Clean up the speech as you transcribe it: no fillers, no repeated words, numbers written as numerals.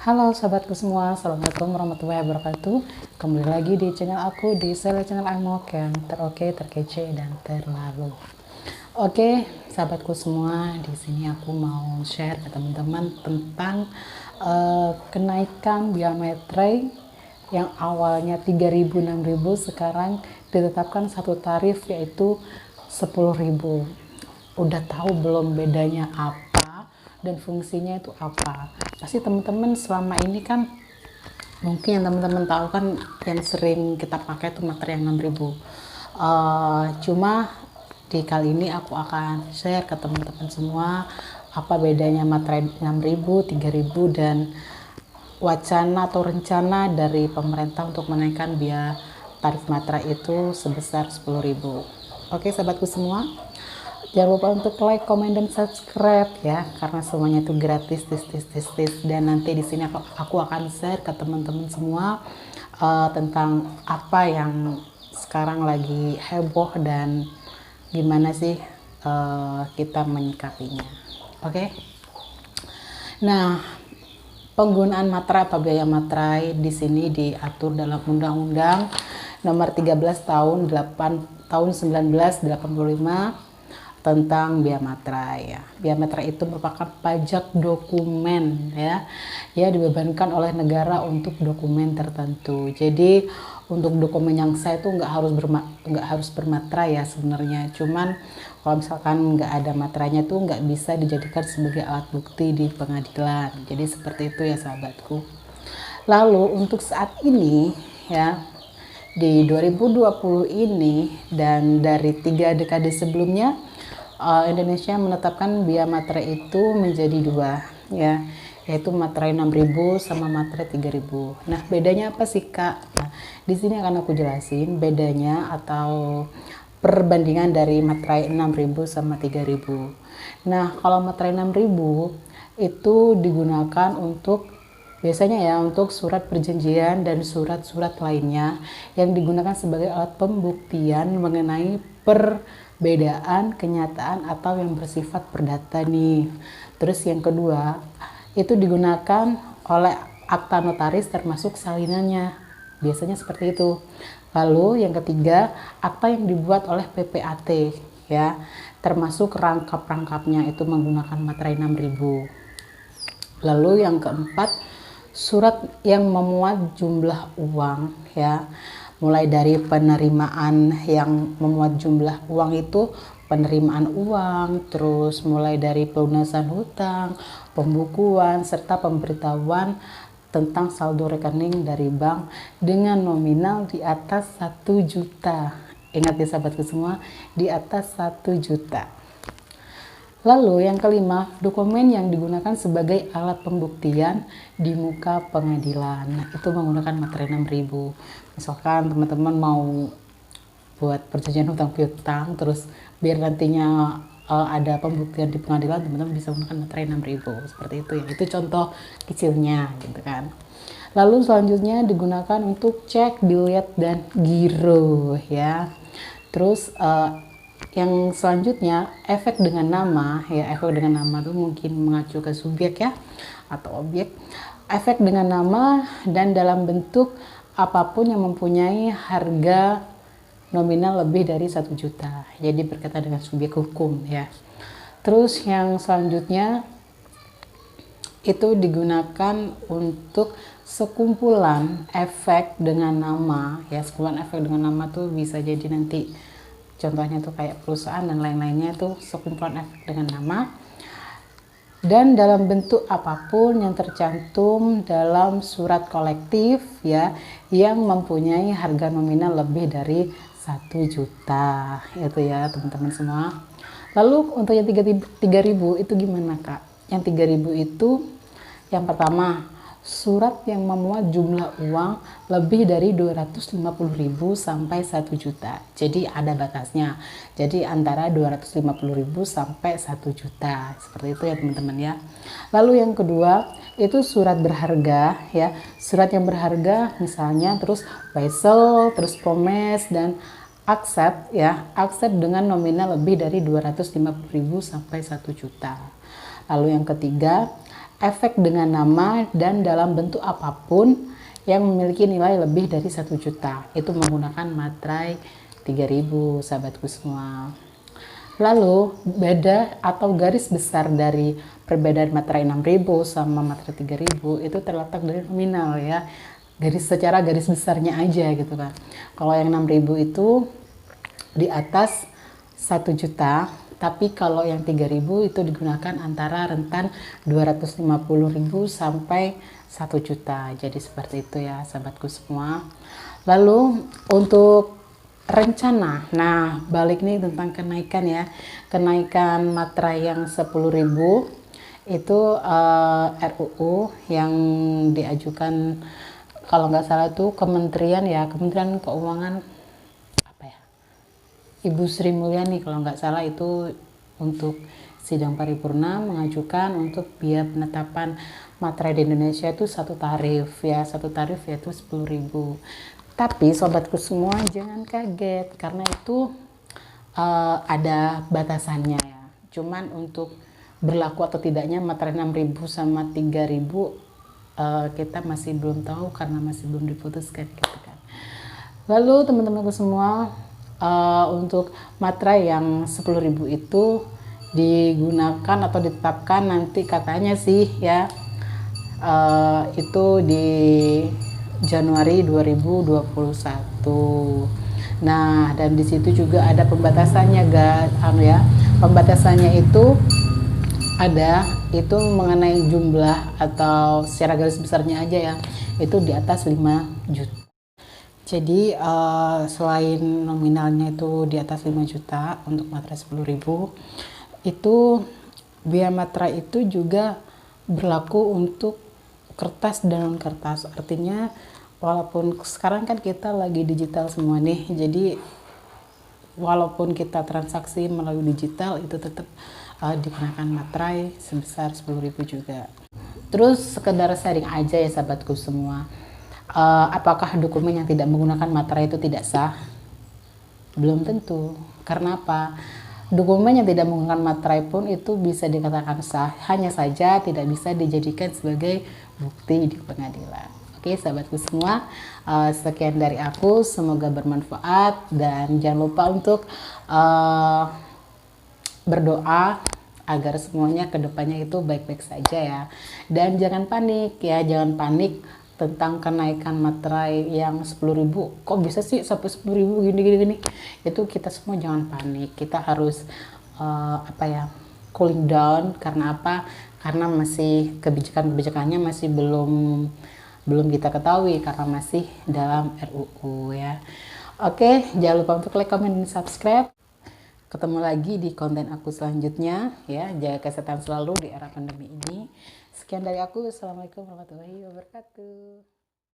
Halo sahabatku semua, assalamualaikum warahmatullahi wabarakatuh. Kembali lagi di channel aku, di channel Amok yang teroke, terkece, dan terlalu. Oke, sahabatku semua, di sini aku mau share ke teman-teman tentang kenaikan biaya materai yang awalnya 3.000 6.000 sekarang ditetapkan satu tarif yaitu 10.000. Udah tahu belum bedanya apa dan fungsinya itu apa? Pasti teman-teman selama ini kan mungkin yang teman-teman tahu kan yang sering kita pakai itu materai yang 6.000. Cuma di kali ini aku akan share ke teman-teman semua apa bedanya materai 6.000, 3.000 dan wacana atau rencana dari pemerintah untuk menaikkan biaya tarif materai itu sebesar 10.000. Oke sahabatku semua, jangan lupa untuk like, comment, dan subscribe ya, karena semuanya itu gratis, dan nanti di sini aku akan share ke teman-teman semua tentang apa yang sekarang lagi heboh dan gimana sih kita menyikapinya. Oke. Nah, penggunaan materai atau biaya materai di sini diatur dalam Undang-Undang Nomor 13 tahun 1985 tentang biaya materai ya. Biaya materai itu merupakan pajak dokumen ya dibebankan oleh negara untuk dokumen tertentu. Jadi untuk dokumen yang sah itu nggak harus bermaterai ya sebenarnya. Cuman kalau misalkan nggak ada materainya tuh nggak bisa dijadikan sebagai alat bukti di pengadilan. Jadi seperti itu ya sahabatku. Lalu untuk saat ini ya, di 2020 ini dan dari 3 dekade sebelumnya, Indonesia menetapkan biaya materai itu menjadi 2 ya, yaitu materai 6.000 sama materai 3.000. Nah, bedanya apa sih Kak? Nah, di sini akan aku jelasin bedanya atau perbandingan dari materai 6.000 sama 3.000. Nah, kalau materai 6.000 itu digunakan untuk biasanya ya untuk surat perjanjian dan surat-surat lainnya yang digunakan sebagai alat pembuktian mengenai perbedaan kenyataan atau yang bersifat perdata nih. Terus yang kedua, itu digunakan oleh akta notaris termasuk salinannya. Biasanya seperti itu. Lalu yang ketiga, akta yang dibuat oleh PPAT ya, termasuk rangkap-rangkapnya itu menggunakan materai 6.000. Lalu yang keempat, surat yang memuat jumlah uang ya, mulai dari penerimaan yang memuat jumlah uang itu penerimaan uang, terus mulai dari pelunasan hutang, pembukuan, serta pemberitahuan tentang saldo rekening dari bank dengan nominal di atas 1 juta. Ingat ya sahabatku semua, di atas 1 juta. Lalu yang kelima, dokumen yang digunakan sebagai alat pembuktian di muka pengadilan. Nah, itu menggunakan materai 6.000. Misalkan teman-teman mau buat perjanjian hutang piutang, terus biar nantinya ada pembuktian di pengadilan, teman-teman bisa menggunakan materai 6.000. Seperti itu ya. Itu contoh kecilnya gitu kan. Lalu selanjutnya digunakan untuk cek, biliet, dan giro ya. Terus yang selanjutnya, efek dengan nama ya. Efek dengan nama itu mungkin mengacu ke subjek ya atau objek. Efek dengan nama dan dalam bentuk apapun yang mempunyai harga nominal lebih dari 1 juta. Jadi berkaitan dengan subjek hukum ya. Terus yang selanjutnya itu digunakan untuk sekumpulan efek dengan nama ya. Sekumpulan efek dengan nama tuh bisa jadi nanti contohnya tuh kayak perusahaan dan lain-lainnya, itu sekumpulan efek dengan nama dan dalam bentuk apapun yang tercantum dalam surat kolektif ya, yang mempunyai harga nominal lebih dari 1 juta. Itu ya teman-teman semua. Lalu untuk yang 3.000 itu gimana Kak? Yang 3.000 itu yang pertama, surat yang memuat jumlah uang lebih dari 250.000 sampai 1 juta. Jadi ada batasnya. Jadi antara 250.000 sampai 1 juta. Seperti itu ya teman-teman ya. Lalu yang kedua, itu surat berharga ya. Surat yang berharga misalnya terus wesel, terus promes dan akset ya. Akset dengan nominal lebih dari 250.000 sampai 1 juta. Lalu yang ketiga, efek dengan nama dan dalam bentuk apapun yang memiliki nilai lebih dari 1 juta. Itu menggunakan materai 3000, sahabatku semua. Lalu beda atau garis besar dari perbedaan materai 6000 sama materai 3000 itu terletak dari nominal ya. Secara garis besarnya aja gitu kan. Kalau yang 6000 itu di atas 1 juta, tapi kalau yang 3000 itu digunakan antara rentan 250.000 sampai 1 juta. Jadi seperti itu ya sahabatku semua. Lalu untuk rencana, nah balik nih tentang kenaikan ya, kenaikan materai yang 10.000 itu RUU yang diajukan kalau nggak salah tuh Kementerian Keuangan apa ya, Ibu Sri Mulyani kalau nggak salah, itu untuk sidang paripurna mengajukan untuk biaya penetapan materai di Indonesia itu satu tarif yaitu 10.000. Tapi sobatku semua jangan kaget karena itu ada batasannya ya. Cuman untuk berlaku atau tidaknya materai 6.000 sama 3.000 kita masih belum tahu karena masih belum diputuskan gitu kan. Lalu teman-temanku semua, untuk materai yang 10.000 itu digunakan atau ditetapkan nanti katanya sih ya, itu di Januari 2021. Nah, dan di situ juga ada pembatasannya, guys. Pembatasannya itu mengenai jumlah atau secara garis besarnya aja ya. Itu di atas 5 juta. Jadi selain nominalnya itu di atas 5 juta untuk materai 10.000, itu biaya materai itu juga berlaku untuk kertas dan non kertas. Artinya walaupun sekarang kan kita lagi digital semua nih, jadi walaupun kita transaksi melalui digital itu tetap dikenakan materai sebesar 10.000 juga. Terus sekedar sharing aja ya sahabatku semua, apakah dokumen yang tidak menggunakan materai itu tidak sah? Belum tentu. Karena apa? Dokumen yang tidak menggunakan materai pun itu bisa dikatakan sah, hanya saja tidak bisa dijadikan sebagai bukti di pengadilan. Oke sahabatku semua, sekian dari aku, semoga bermanfaat dan jangan lupa untuk berdoa agar semuanya kedepannya itu baik-baik saja ya. Dan jangan panik ya, jangan panik tentang kenaikan materai yang 10.000. Kok bisa sih sampai 10.000 gini. Itu kita semua jangan panik. Kita harus cooling down. Karena apa? Karena masih kebijakannya masih belum kita ketahui karena masih dalam RUU ya. Oke, jangan lupa untuk like, comment, dan subscribe. Ketemu lagi di konten aku selanjutnya ya. Jaga kesehatan selalu di era pandemi ini. Sekian dari aku. Assalamualaikum warahmatullahi wabarakatuh.